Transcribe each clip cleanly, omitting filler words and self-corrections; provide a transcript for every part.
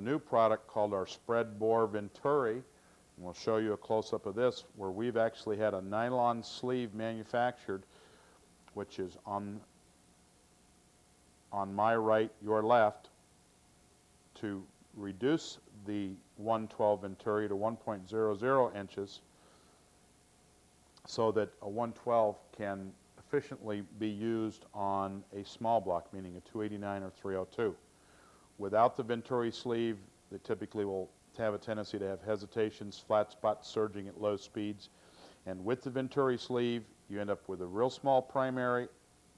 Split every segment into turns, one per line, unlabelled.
a new product called our spread bore Venturi. And we'll show you a close-up of this, where we've actually had a nylon sleeve manufactured, which is on my right, your left, to reduce the 112 Venturi to 1.00 inches so that a 112 can efficiently be used on a small block, meaning a 289 or 302. Without the Venturi sleeve, they typically will have a tendency to have hesitations, flat spots surging at low speeds. And with the Venturi sleeve, you end up with a real small primary,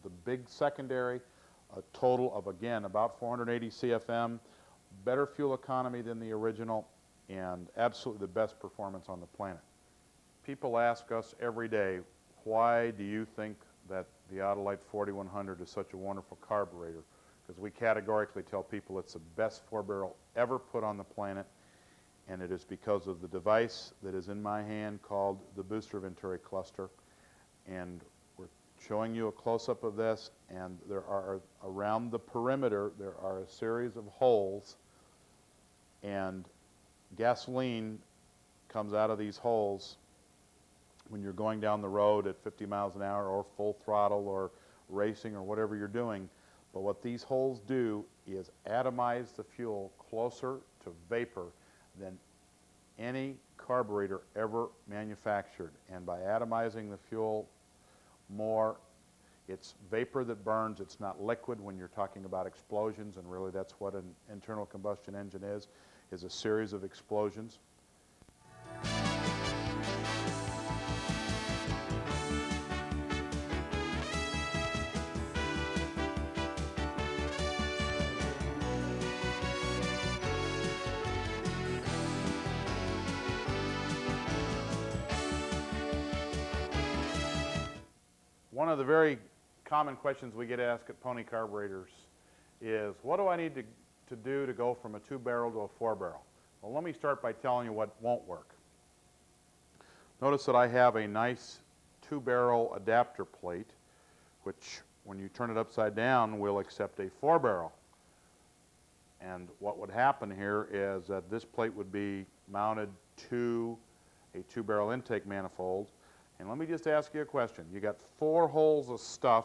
the big secondary, a total of, again, about 480 CFM, better fuel economy than the original, and absolutely the best performance on the planet. People ask us every day, why do you think that the Autolite 4100 is such a wonderful carburetor? Because we categorically tell people it's the best four-barrel ever put on the planet, and it is because of the device that is in my hand called the booster Venturi cluster. And we're showing you a close-up of this, and there are, around the perimeter, there are a series of holes, and gasoline comes out of these holes when you're going down the road at 50 miles an hour or full throttle or racing or whatever you're doing. But what these holes do is atomize the fuel closer to vapor than any carburetor ever manufactured. And by atomizing the fuel more, it's vapor that burns. It's not liquid when you're talking about explosions, and really that's what an internal combustion engine is a series of explosions. One of the very common questions we get asked at Pony Carburetors is, what do I need to do to go from a two-barrel to a four-barrel? Well, let me start by telling you what won't work. Notice that I have a nice two-barrel adapter plate, which when you turn it upside down will accept a four-barrel. And what would happen here is that this plate would be mounted to a two-barrel intake manifold. And let me just ask you a question. You got four holes of stuff.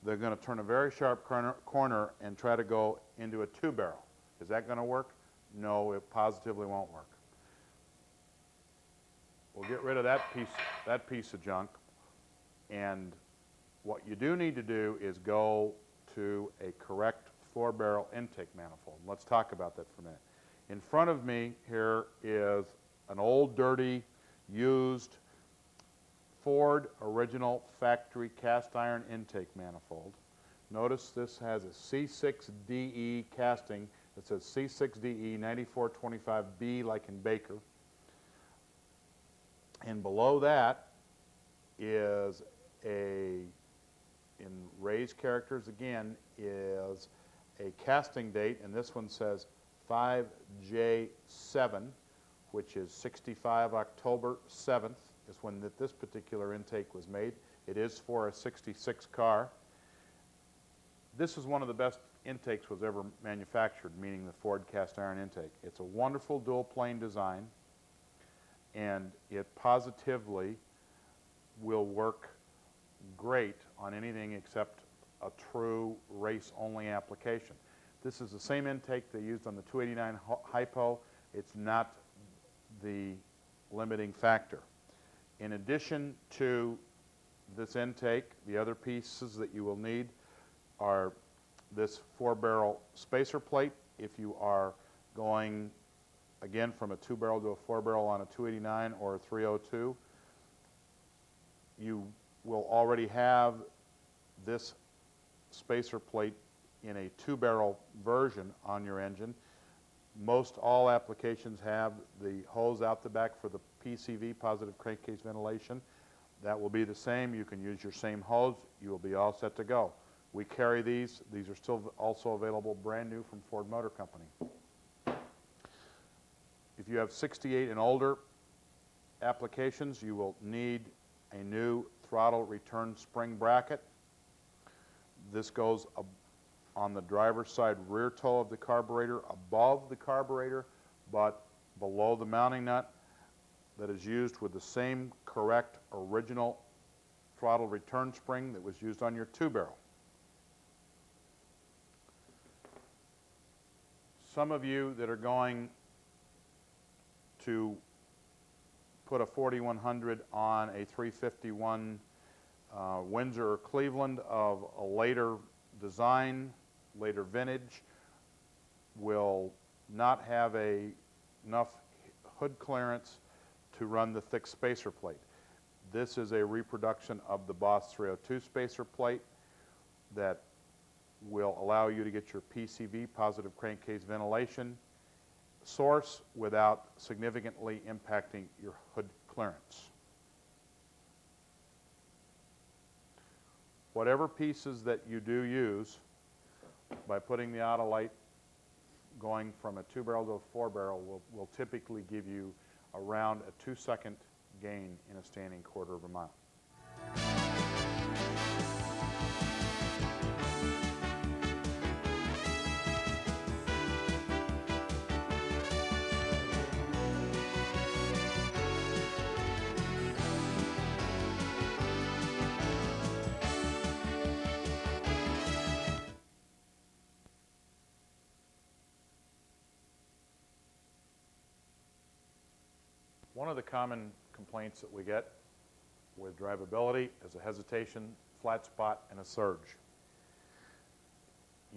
They're going to turn a very sharp corner and try to go into a two-barrel. Is that going to work? No, it positively won't work. We'll get rid of that piece of junk. And what you do need to do is go to a correct four-barrel intake manifold. Let's talk about that for a minute. In front of me here is an old, dirty, used Ford original factory cast iron intake manifold. Notice this has a C6DE casting that says C6DE 9425B, like in Baker. And below that is in raised characters again, is a casting date, and this one says 5J7, which is 65 October 7th. Is when this particular intake was made. It is for a 66 car. This is one of the best intakes was ever manufactured, meaning the Ford cast iron intake. It's a wonderful dual plane design, and it positively will work great on anything except a true race-only application. This is the same intake they used on the 289 Hypo. It's not the limiting factor. In addition to this intake, the other pieces that you will need are this four-barrel spacer plate. If you are going, again, from a two-barrel to a four-barrel on a 289 or a 302, you will already have this spacer plate in a two-barrel version on your engine. Most all applications have the hose out the back for the PCV, positive crankcase ventilation. That will be the same. You can use your same hose. You will be all set to go. We carry these. These are still also available brand new from Ford Motor Company. If you have 68 and older applications, you will need a new throttle return spring bracket. This goes on the driver's side rear toe of the carburetor, above the carburetor, but below the mounting nut, that is used with the same correct original throttle return spring that was used on your 2-barrel. Some of you that are going to put a 4100 on a 351 Windsor or Cleveland of a later design, later vintage, will not have enough hood clearance to run the thick spacer plate. This is a reproduction of the Boss 302 spacer plate that will allow you to get your PCV, positive crankcase ventilation, source without significantly impacting your hood clearance. Whatever pieces that you do use, by putting the Autolite going from a 2-barrel to a 4-barrel will typically give you around a 2-second gain in a standing quarter of a mile. One of the common complaints that we get with drivability is a hesitation, flat spot, and a surge.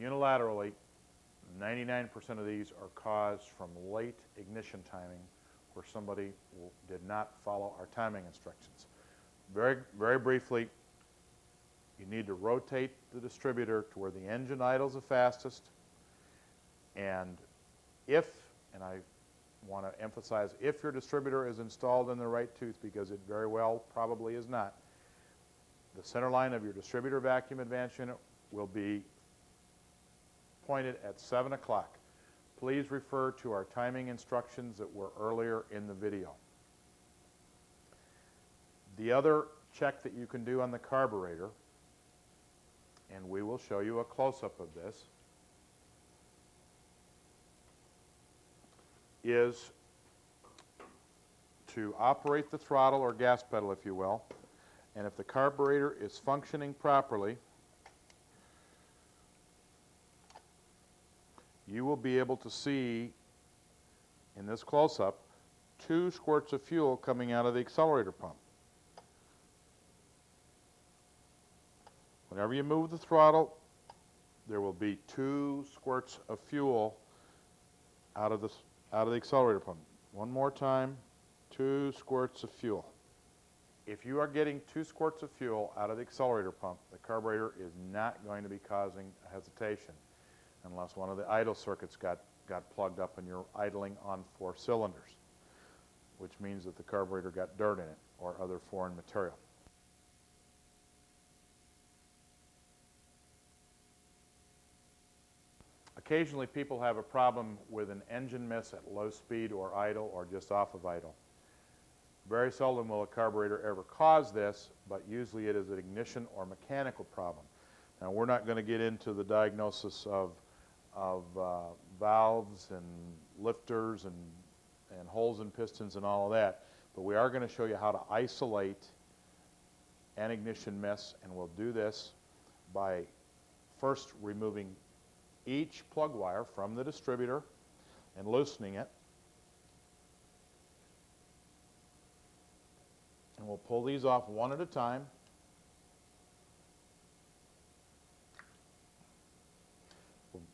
Unilaterally, 99% of these are caused from late ignition timing where somebody did not follow our timing instructions. Very, very briefly, you need to rotate the distributor to where the engine idles the fastest, and I want to emphasize, if your distributor is installed in the right tooth, because it very well probably is not, the center line of your distributor vacuum advance unit will be pointed at 7 o'clock. Please refer to our timing instructions that were earlier in the video. The other check that you can do on the carburetor, and we will show you a close-up of this, is to operate the throttle or gas pedal, if you will, and if the carburetor is functioning properly, you will be able to see in this close-up 2 squirts of fuel coming out of the accelerator pump. Whenever you move the throttle, there will be 2 squirts of fuel out of the accelerator pump. One more time, 2 squirts of fuel. If you are getting 2 squirts of fuel out of the accelerator pump, the carburetor is not going to be causing a hesitation unless one of the idle circuits got plugged up and you're idling on 4 cylinders, which means that the carburetor got dirt in it or other foreign material. Occasionally people have a problem with an engine miss at low speed or idle or just off of idle. Very seldom will a carburetor ever cause this, but usually it is an ignition or mechanical problem. Now we're not going to get into the diagnosis of valves and lifters and holes in pistons and all of that, but we are going to show you how to isolate an ignition miss, and we'll do this by first removing each plug wire from the distributor and loosening it. And we'll pull these off one at a time.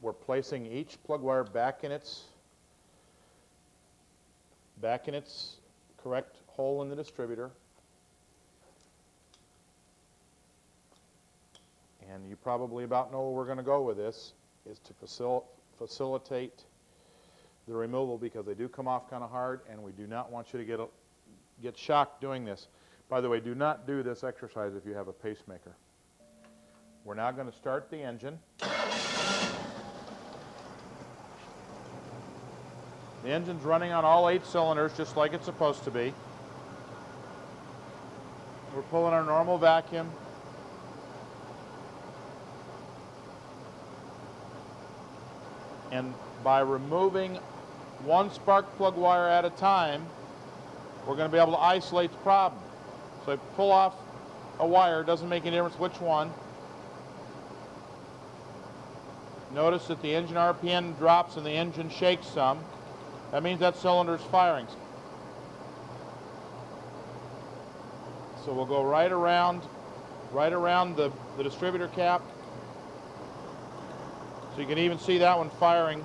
We're placing each plug wire back in its correct hole in the distributor. And you probably about know where we're going to go with this, is to facilitate the removal, because they do come off kind of hard and we do not want you to get shocked doing this. By the way, do not do this exercise if you have a pacemaker. We're now going to start the engine. The engine's running on all 8 cylinders just like it's supposed to be. We're pulling our normal vacuum. And by removing one spark plug wire at a time, we're going to be able to isolate the problem. So I pull off a wire, doesn't make any difference which one. Notice that the engine RPM drops and the engine shakes some. That means that cylinder is firing. So we'll go right around the distributor cap. So you can even see that one firing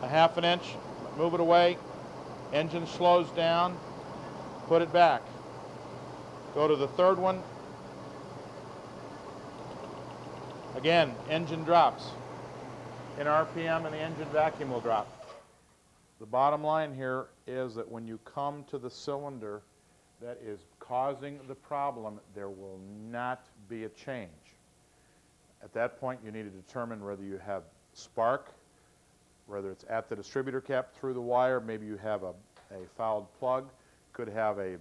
a ½ an inch. Move it away. Engine slows down. Put it back. Go to the third one. Again, engine drops in RPM and the engine vacuum will drop. The bottom line here is that when you come to the cylinder that is causing the problem, there will not be a change. At that point, you need to determine whether you have spark, whether it's at the distributor cap through the wire, maybe you have a fouled plug, could have a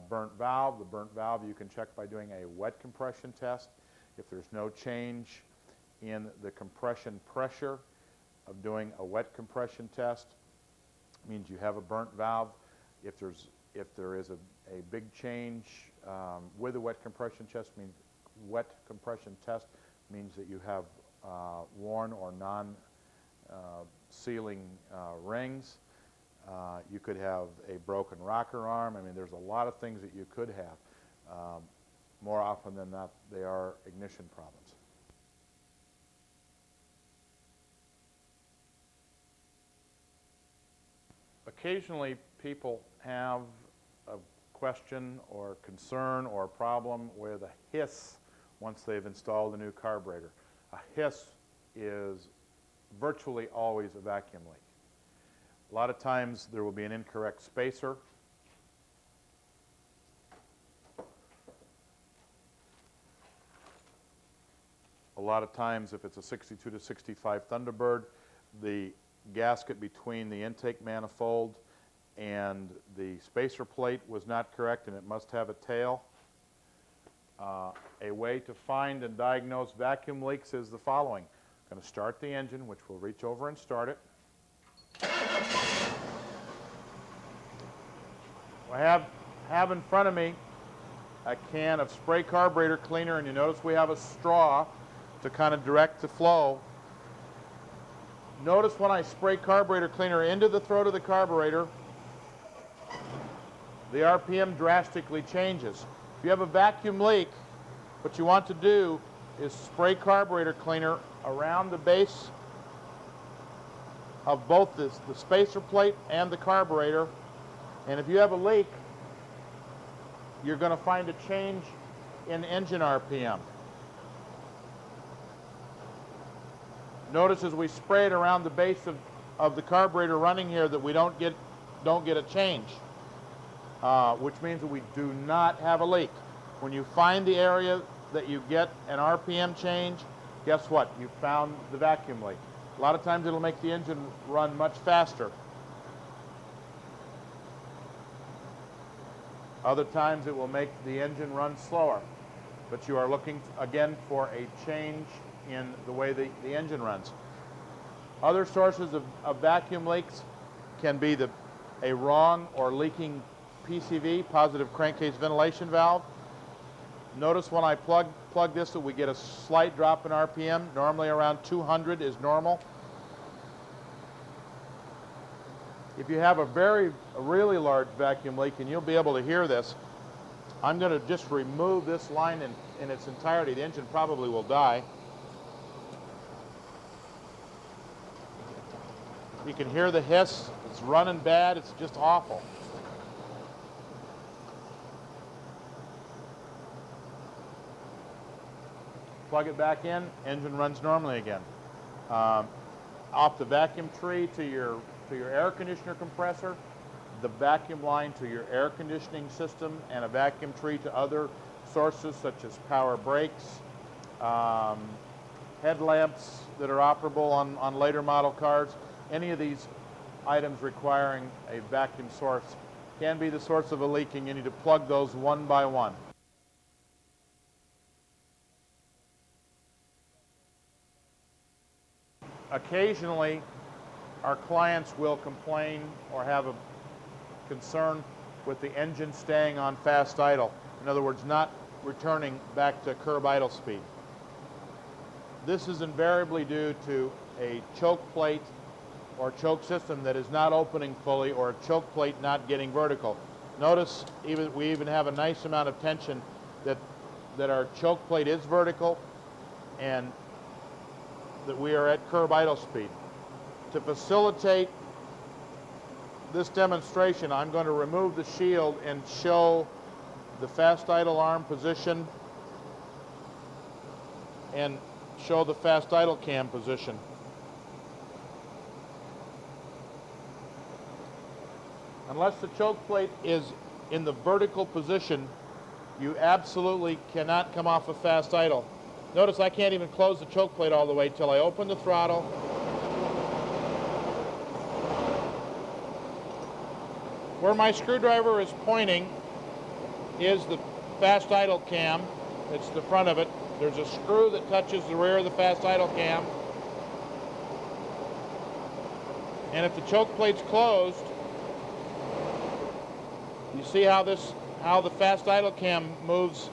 burnt valve. The burnt valve you can check by doing a wet compression test. If there's no change in the compression pressure of doing a wet compression test, it means you have a burnt valve. If there is a big change with a wet compression test, means that you have worn or non-sealing rings. You could have a broken rocker arm. I mean, there's a lot of things that you could have. More often than not, they are ignition problems. Occasionally, people have a question or concern or problem with a hiss once they've installed a new carburetor. A hiss is virtually always a vacuum leak. A lot of times there will be an incorrect spacer. A lot of times, if it's a 62 to 65 Thunderbird, the gasket between the intake manifold and the spacer plate was not correct and it must have a tail. A way to find and diagnose vacuum leaks is the following. I'm going to start the engine, which we'll reach over and start it. I have in front of me a can of spray carburetor cleaner, and you notice we have a straw to kind of direct the flow. Notice when I spray carburetor cleaner into the throat of the carburetor, the RPM drastically changes. If you have a vacuum leak, what you want to do is spray carburetor cleaner around the base of both the spacer plate and the carburetor. And if you have a leak, you're going to find a change in engine RPM. Notice as we spray it around the base of the carburetor running here that we don't get a change, which means that we do not have a leak. When you find the area that you get an RPM change, guess what? You found the vacuum leak. A lot of times it'll make the engine run much faster. Other times it will make the engine run slower. But you are looking, again, for a change in the way the engine runs. Other sources of vacuum leaks can be a wrong or leaking PCV, positive crankcase ventilation valve. Notice when I plug this that we get a slight drop in RPM. Normally around 200 is normal. If you have a really large vacuum leak, and you'll be able to hear this, I'm going to just remove this line in its entirety. The engine probably will die. You can hear the hiss. It's running bad. It's just awful. Plug it back in, engine runs normally again. Off the vacuum tree to your air conditioner compressor, the vacuum line to your air conditioning system, and a vacuum tree to other sources such as power brakes, headlamps that are operable on later model cars. Any of these items requiring a vacuum source can be the source of a leak, and you need to plug those one by one. Occasionally, our clients will complain or have a concern with the engine staying on fast idle. In other words, not returning back to curb idle speed. This is invariably due to a choke plate or choke system that is not opening fully, or a choke plate not getting vertical. Notice we even have a nice amount of tension that our choke plate is vertical and that we are at curb idle speed. To facilitate this demonstration, I'm going to remove the shield and show the fast idle arm position and show the fast idle cam position. Unless the choke plate is in the vertical position, you absolutely cannot come off of fast idle. Notice I can't even close the choke plate all the way till I open the throttle. Where my screwdriver is pointing is the fast idle cam. It's the front of it. There's a screw that touches the rear of the fast idle cam. And if the choke plate's closed, you see how the fast idle cam moves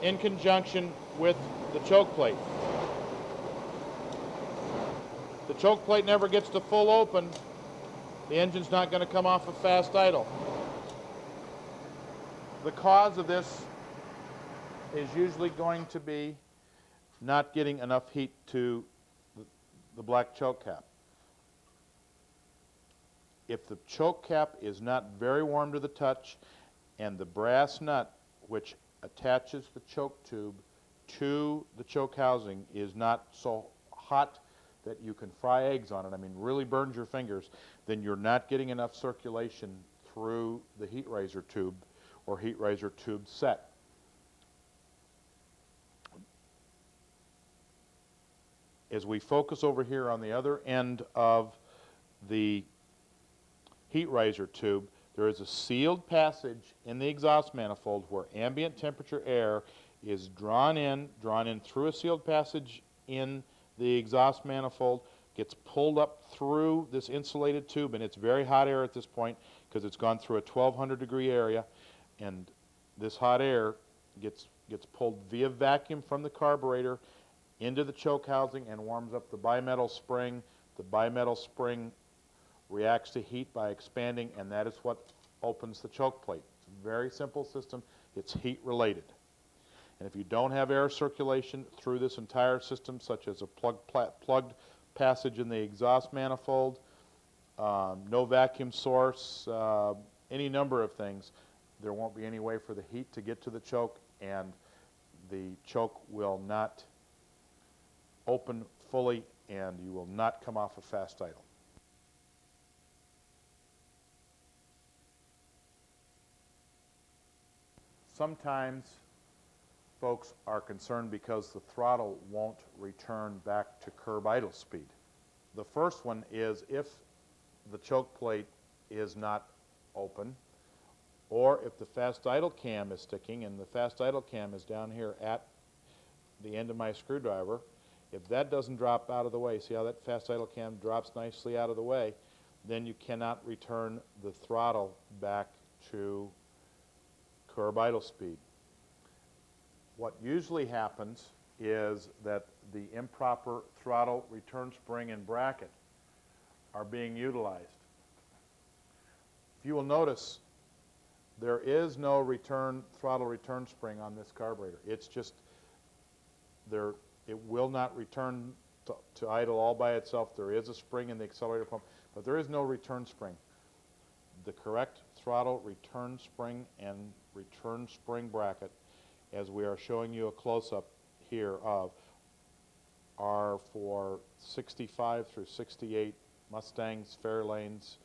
in conjunction with the choke plate. The choke plate never gets to full open, the engine's not going to come off of fast idle. The cause of this is usually going to be not getting enough heat to the black choke cap. If the choke cap is not very warm to the touch and the brass nut which attaches the choke tube to the choke housing is not so hot that you can fry eggs on it, I mean really burns your fingers, then you're not getting enough circulation through the heat riser tube or heat riser tube set. As we focus over here on the other end of the heat riser tube, there is a sealed passage in the exhaust manifold where ambient temperature air is drawn in through a sealed passage in the exhaust manifold, gets pulled up through this insulated tube, and it's very hot air at this point because it's gone through a 1200-degree area, and this hot air gets pulled via vacuum from the carburetor into the choke housing and warms up the bimetal spring. The bimetal spring reacts to heat by expanding, and that is what opens the choke plate. It's a very simple system. It's heat related. And if you don't have air circulation through this entire system, such as a plugged passage in the exhaust manifold, no vacuum source, any number of things, there won't be any way for the heat to get to the choke, and the choke will not open fully, and you will not come off of fast idle. Sometimes folks are concerned because the throttle won't return back to curb idle speed. The first one is if the choke plate is not open, or if the fast idle cam is sticking, and the fast idle cam is down here at the end of my screwdriver. If that doesn't drop out of the way, see how that fast idle cam drops nicely out of the way, then you cannot return the throttle back to curb idle speed. What usually happens is that the improper throttle return spring and bracket are being utilized. If you will notice, there is no throttle return spring on this carburetor. It's just there. It will not return to idle all by itself. There is a spring in the accelerator pump, but there is no return spring. The correct throttle return spring and return spring bracket, as we are showing you a close-up here of, are for 65 through 68 Mustangs, Fairlanes,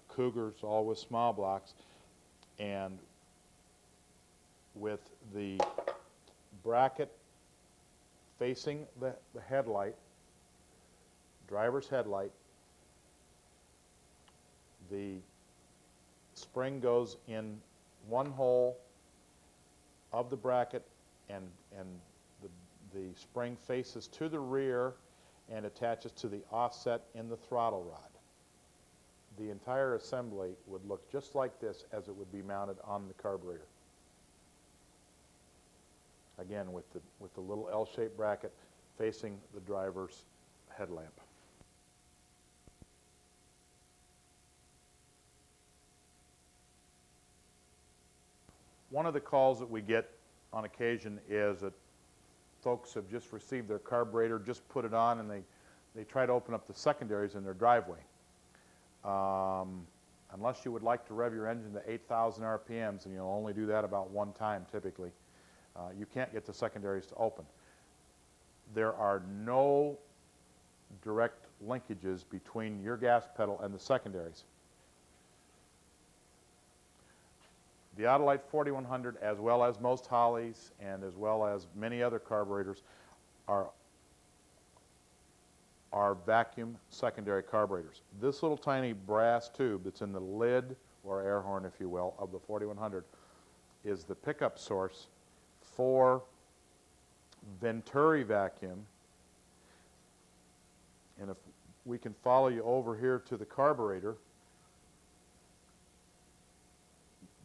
Cougars, all with small blocks, and with the bracket facing the headlight, driver's headlight, the spring goes in one hole of the bracket, and the spring faces to the rear and attaches to the offset in the throttle rod. The entire assembly would look just like this as it would be mounted on the carburetor. Again, with the little L-shaped bracket facing the driver's headlamp. One of the calls that we get on occasion is that folks have just received their carburetor, just put it on, and they try to open up the secondaries in their driveway. Unless you would like to rev your engine to 8,000 RPMs, and you'll only do that about one time typically, you can't get the secondaries to open. There are no direct linkages between your gas pedal and the secondaries. The Autolite 4100, as well as most Holleys and as well as many other carburetors, are vacuum secondary carburetors. This little tiny brass tube that's in the lid, or air horn if you will, of the 4100 is the pickup source for Venturi vacuum. And if we can follow you over here to the carburetor,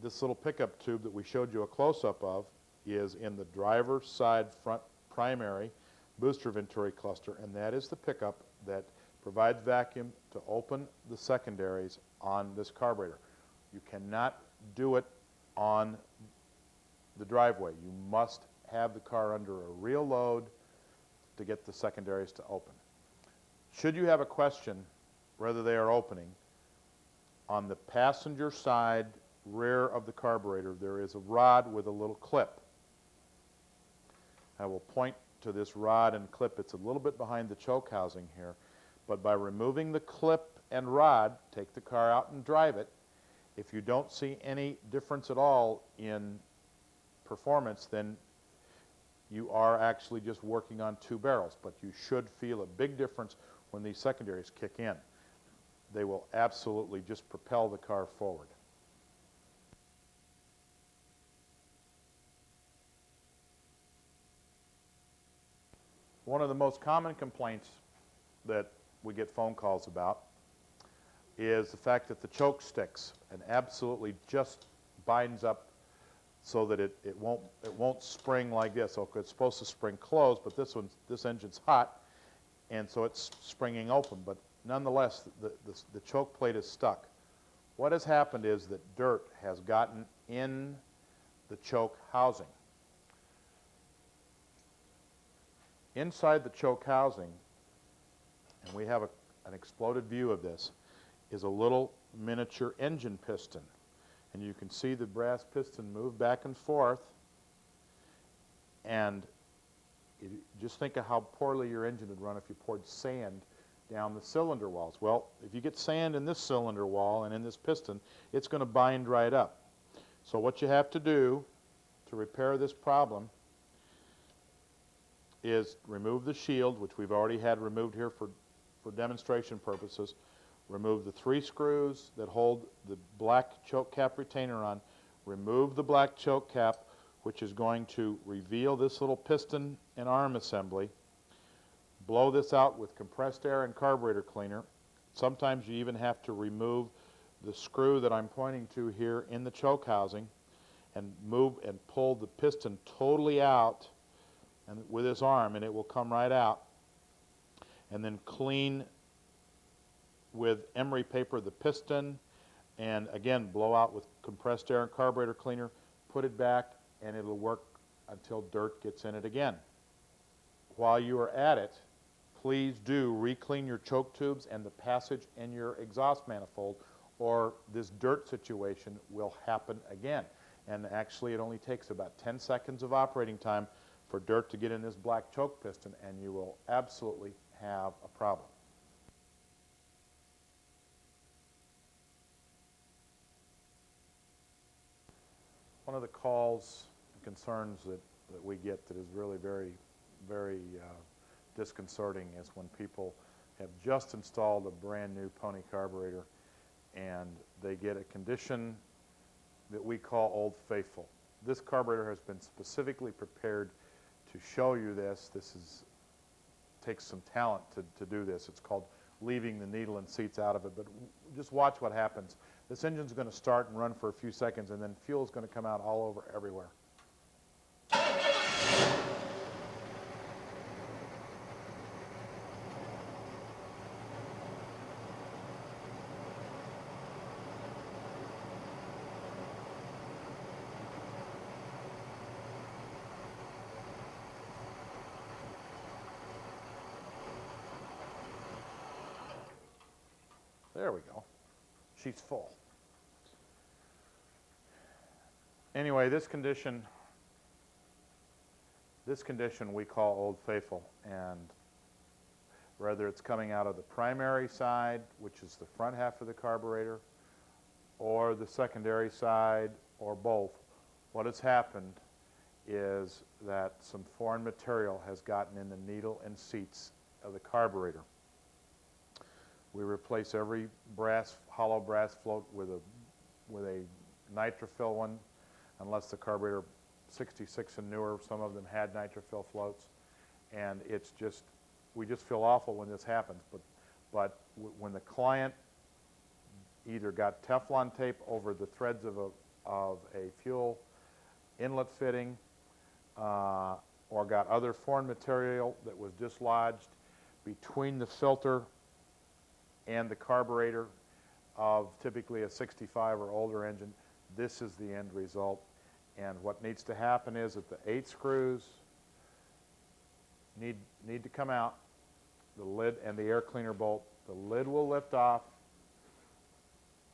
this little pickup tube that we showed you a close-up of is in the driver's side front primary booster Venturi cluster, and that is the pickup that provides vacuum to open the secondaries on this carburetor. You cannot do it on the driveway. You must have the car under a real load to get the secondaries to open. Should you have a question whether they are opening, on the passenger side rear of the carburetor there is a rod with a little clip. I will point to this rod and clip. It's a little bit behind the choke housing here, but by removing the clip and rod, take the car out and drive it. If you don't see any difference at all in performance, then you are actually just working on two barrels, but you should feel a big difference when these secondaries kick in. They will absolutely just propel the car forward. One of the most common complaints that we get phone calls about is the fact that the choke sticks and absolutely just binds up so that it won't spring like this. So it's supposed to spring closed, but this engine's hot, and so it's springing open. But nonetheless, the choke plate is stuck. What has happened is that dirt has gotten in the choke housing. Inside the choke housing, and we have an exploded view of this, is a little miniature engine piston. And you can see the brass piston move back and forth, and just think of how poorly your engine would run if you poured sand down the cylinder walls. Well, if you get sand in this cylinder wall and in this piston, it's going to bind right up. So what you have to do to repair this problem is remove the shield, which we've already had removed here for demonstration purposes. Remove the 3 screws that hold the black choke cap retainer on. Remove the black choke cap, which is going to reveal this little piston and arm assembly. Blow this out with compressed air and carburetor cleaner. Sometimes you even have to remove the screw that I'm pointing to here in the choke housing and move and pull the piston totally out and with this arm, and it will come right out. And then clean with emery paper the piston, and again blow out with compressed air and carburetor cleaner, put it back, and it'll work until dirt gets in it again. While you are at it, please do re-clean your choke tubes and the passage in your exhaust manifold, or this dirt situation will happen again. And actually it only takes about 10 seconds of operating time for dirt to get in this black choke piston, and you will absolutely have a problem. One of the calls and concerns that we get that is really very, very disconcerting is when people have just installed a brand new Pony carburetor and they get a condition that we call Old Faithful. This carburetor has been specifically prepared to show you this. Takes some talent to do this. It's called leaving the needle and seats out of it, but just watch what happens. This engine's going to start and run for a few seconds, and then fuel's going to come out all over everywhere. There we go. She's full. Anyway, this condition we call Old Faithful, and whether it's coming out of the primary side, which is the front half of the carburetor, or the secondary side, or both, what has happened is that some foreign material has gotten in the needle and seats of the carburetor. We replace every hollow brass float with a nitrofill one, unless the carburetor 66 and newer, some of them had nitrofill floats, and we just feel awful when this happens. But when the client either got Teflon tape over the threads of a fuel inlet fitting, or got other foreign material that was dislodged between the filter and the carburetor of typically a 65 or older engine, this is the end result. And what needs to happen is that the 8 screws need to come out, the lid and the air cleaner bolt. The lid will lift off,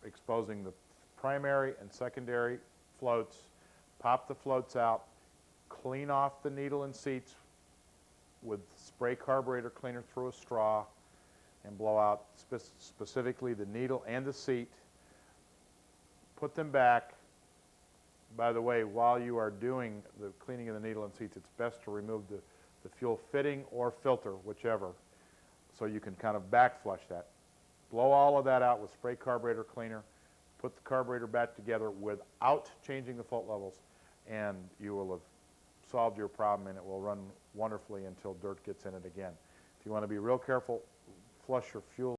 exposing the primary and secondary floats. Pop the floats out, clean off the needle and seats with spray carburetor cleaner through a straw, and blow out specifically the needle and the seat. Put them back. By the way, while you are doing the cleaning of the needle and seats, it's best to remove the fuel fitting or filter, whichever, so you can kind of back flush that. Blow all of that out with spray carburetor cleaner. Put the carburetor back together without changing the float levels, and you will have solved your problem, and it will run wonderfully until dirt gets in it again. If you want to be real careful, flush your fuel